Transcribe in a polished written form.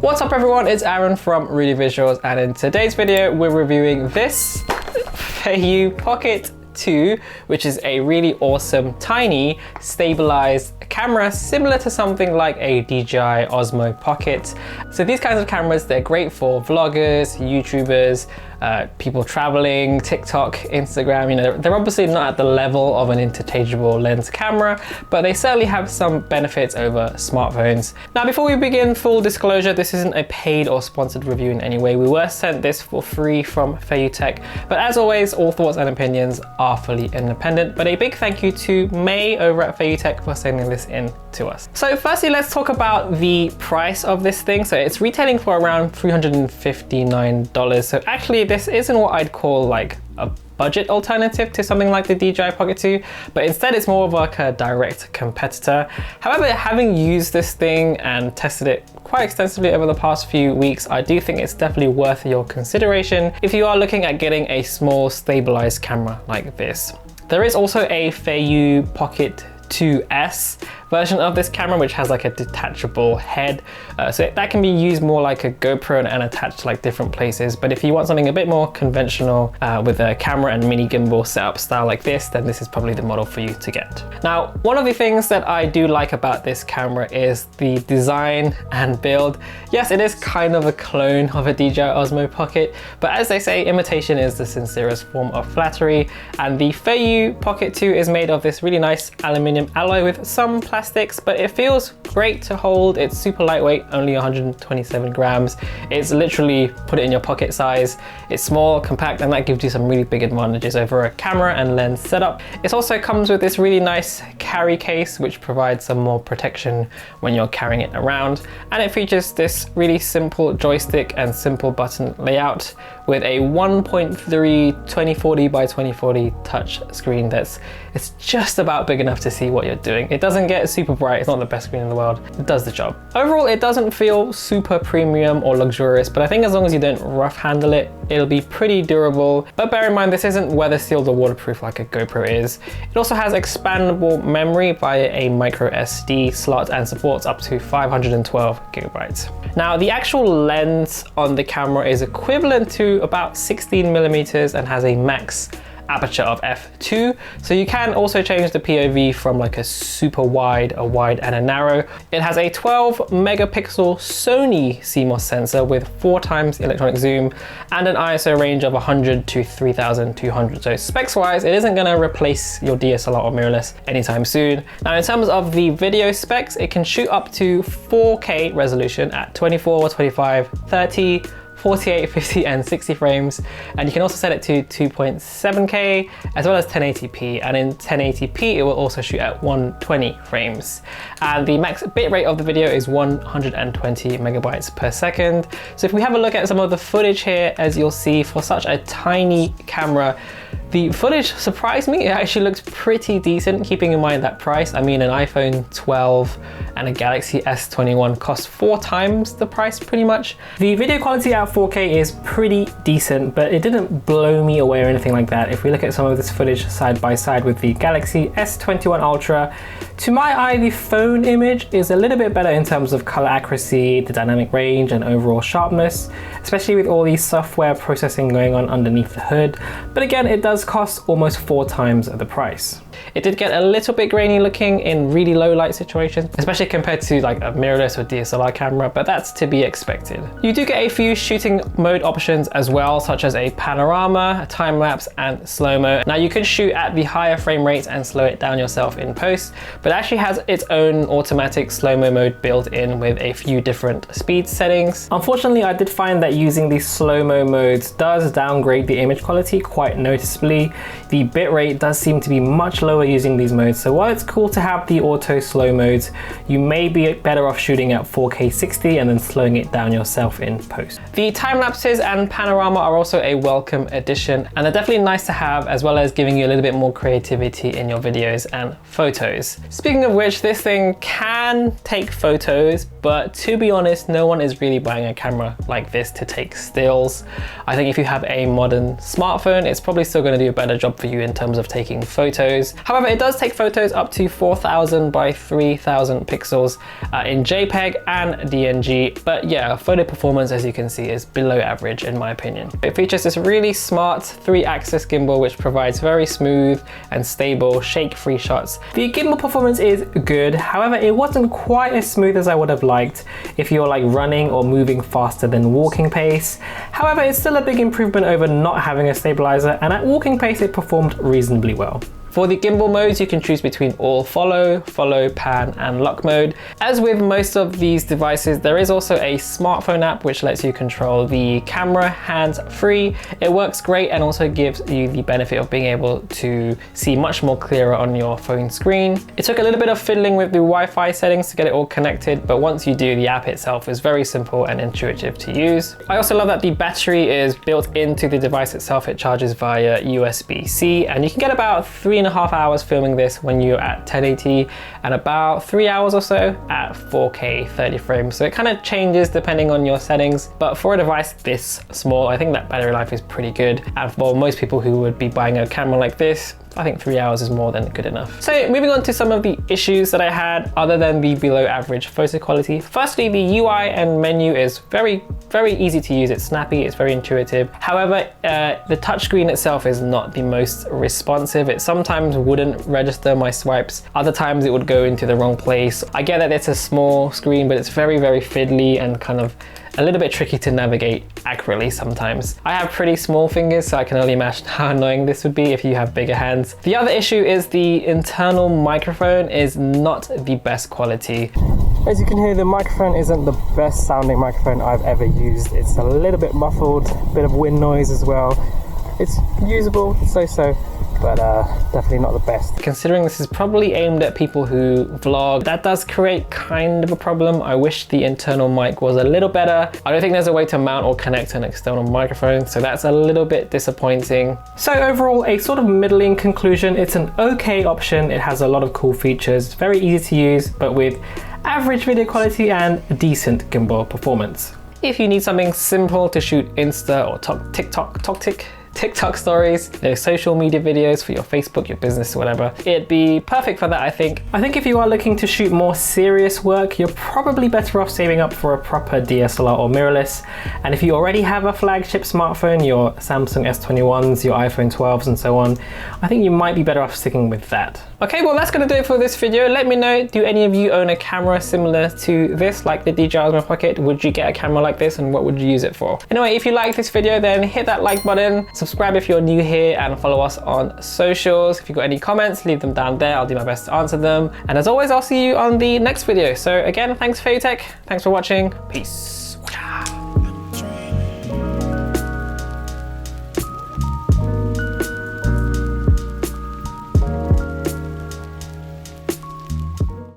What's up everyone, it's Aaron from Rudy Visuals, and in today's video we're reviewing this Feiyu Pocket 2, which is a really awesome tiny stabilized camera similar to something like a DJI Osmo Pocket. So these kinds of cameras, they're great for vloggers, YouTubers, people traveling, TikTok, Instagram. You know, they're obviously not at the level of an interchangeable lens camera, but they certainly have some benefits over smartphones. Now, before we begin, full disclosure, this isn't a paid or sponsored review in any way. We were sent this for free from Feiyu Tech, but as always, all thoughts and opinions are fully independent. But a big thank you to May over at Feiyu Tech for sending this in to us. So firstly, let's talk about the price of this thing. So it's retailing for around $359. So actually, this isn't what I'd call like a budget alternative to something like the DJI Pocket 2, but instead it's more of like a direct competitor. However, having used this thing and tested it quite extensively over the past few weeks, I do think it's definitely worth your consideration if you are looking at getting a small stabilized camera like this. There is also a Feiyu Pocket 2S version of this camera, which has like a detachable head, so that can be used more like a GoPro and attached to like different places. But if you want something a bit more conventional with a camera and mini gimbal setup style like this, then this is probably the model for you to get. Now, one of the things that I do like about this camera is the design and build. Yes, it is kind of a clone of a DJI Osmo Pocket, but as they say, imitation is the sincerest form of flattery, and the Feiyu Pocket 2 is made of this really nice aluminium alloy with some plastics, but it feels great to hold. It's super lightweight, only 127 grams. It's literally put it in your pocket size. It's small, compact, and that gives you some really big advantages over a camera and lens setup. It also comes with this really nice carry case, which provides some more protection when you're carrying it around. And it features this really simple joystick and simple button layout with a 1.3 2040 by 2040 touch screen it's just about big enough to see what you're doing. It doesn't get super bright, it's not the best screen in the world. It does the job. Overall, it doesn't feel super premium or luxurious, but I think as long as you don't rough handle it, it'll be pretty durable. But bear in mind, this isn't weather sealed or waterproof like a GoPro is. It also has expandable memory via a micro SD slot and supports up to 512 gigabytes. Now, the actual lens on the camera is equivalent to about 16 millimeters and has a max aperture of f2, so you can also change the POV from like a super wide, a wide, and a narrow. It has a 12 megapixel Sony CMOS sensor with 4x electronic zoom and an ISO range of 100 to 3200. So specs wise, it isn't going to replace your DSLR or mirrorless anytime soon. Now, in terms of the video specs, it can shoot up to 4K resolution at 24, 25, 30, 48, 50, and 60 frames, and you can also set it to 2.7K as well as 1080p, and in 1080p it will also shoot at 120 frames, and the max bitrate of the video is 120 megabytes per second. So if we have a look at some of the footage here, as you'll see, for such a tiny camera, the footage surprised me. It actually looks pretty decent, keeping in mind that price. I mean, an iPhone 12 and a Galaxy S21 cost 4 times the price pretty much. The video quality at 4K is pretty decent, but it didn't blow me away or anything like that. If we look at some of this footage side by side with the Galaxy S21 Ultra, to my eye, the phone image is a little bit better in terms of color accuracy, the dynamic range, and overall sharpness, especially with all the software processing going on underneath the hood. But again, it does cost almost 4 times the price. It did get a little bit grainy looking in really low light situations, especially compared to like a mirrorless or DSLR camera, but that's to be expected. You do get a few shooting mode options as well, such as a panorama, a time lapse, and slow-mo. Now, you can shoot at the higher frame rates and slow it down yourself in post, but it actually has its own automatic slow-mo mode built in with a few different speed settings. Unfortunately, I did find that using the slow-mo modes does downgrade the image quality quite noticeably. The bitrate does seem to be much lower using these modes, so while it's cool to have the auto slow modes, you may be better off shooting at 4K 60 and then slowing it down yourself in post. The time lapses and panorama are also a welcome addition, and they're definitely nice to have, as well as giving you a little bit more creativity in your videos and photos. Speaking of which, this thing can take photos, but to be honest, no one is really buying a camera like this to take stills. I think if you have a modern smartphone, it's probably still going to do a better job for you in terms of taking photos. However, it does take photos up to 4000 by 3000 pixels in JPEG and DNG, but yeah, photo performance, as you can see, is below average in my opinion. It features this really smart 3-axis gimbal which provides very smooth and stable shake-free shots. The gimbal performance is good, however it wasn't quite as smooth as I would have liked if you're like running or moving faster than walking pace. However, it's still a big improvement over not having a stabilizer, and at walking pace it performed reasonably well. For the gimbal modes, you can choose between all follow, pan, and lock mode. As with most of these devices, there is also a smartphone app which lets you control the camera hands-free. It works great and also gives you the benefit of being able to see much more clearer on your phone screen. It took a little bit of fiddling with the Wi-Fi settings to get it all connected, but once you do, the app itself is very simple and intuitive to use. I also love that the battery is built into the device itself. It charges via USB-C, and you can get about 3.5 hours filming this when you're at 1080 and about 3 hours or so at 4K 30 frames. So it kind of changes depending on your settings, but for a device this small, I think that battery life is pretty good. And for most people who would be buying a camera like this, I think 3 hours is more than good enough. So moving on to some of the issues that I had other than the below average photo quality. Firstly, the UI and menu is very easy to use. It's snappy, it's very intuitive. However, the touchscreen itself is not the most responsive. It sometimes wouldn't register my swipes. Other times it would go into the wrong place. I get that it's a small screen, but it's very fiddly and kind of a little bit tricky to navigate accurately sometimes. I have pretty small fingers, so I can only imagine how annoying this would be if you have bigger hands. The other issue is the internal microphone is not the best quality. As you can hear, the microphone isn't the best sounding microphone I've ever used. It's a little bit muffled, a bit of wind noise as well. It's usable, so-so, but definitely not the best. Considering this is probably aimed at people who vlog, that does create kind of a problem. I wish the internal mic was a little better. I don't think there's a way to mount or connect an external microphone, so that's a little bit disappointing. So overall, a sort of middling conclusion. It's an okay option. It has a lot of cool features, very easy to use, but with average video quality and decent gimbal performance. If you need something simple to shoot Insta or TikTok stories, social media videos for your Facebook, your business, or whatever, it'd be perfect for that, I think. I think if you are looking to shoot more serious work, you're probably better off saving up for a proper DSLR or mirrorless. And if you already have a flagship smartphone, your Samsung S21s, your iPhone 12s, and so on, I think you might be better off sticking with that. Okay, well that's gonna do it for this video. Let me know, do any of you own a camera similar to this, like the DJI Osmo Pocket? Would you get a camera like this, and what would you use it for? Anyway, if you like this video, then hit that like button, subscribe if you're new here, and follow us on socials. If you've got any comments, leave them down there. I'll do my best to answer them. And as always, I'll see you on the next video. So again, thanks Feiyu Tech. Thanks for watching. Peace.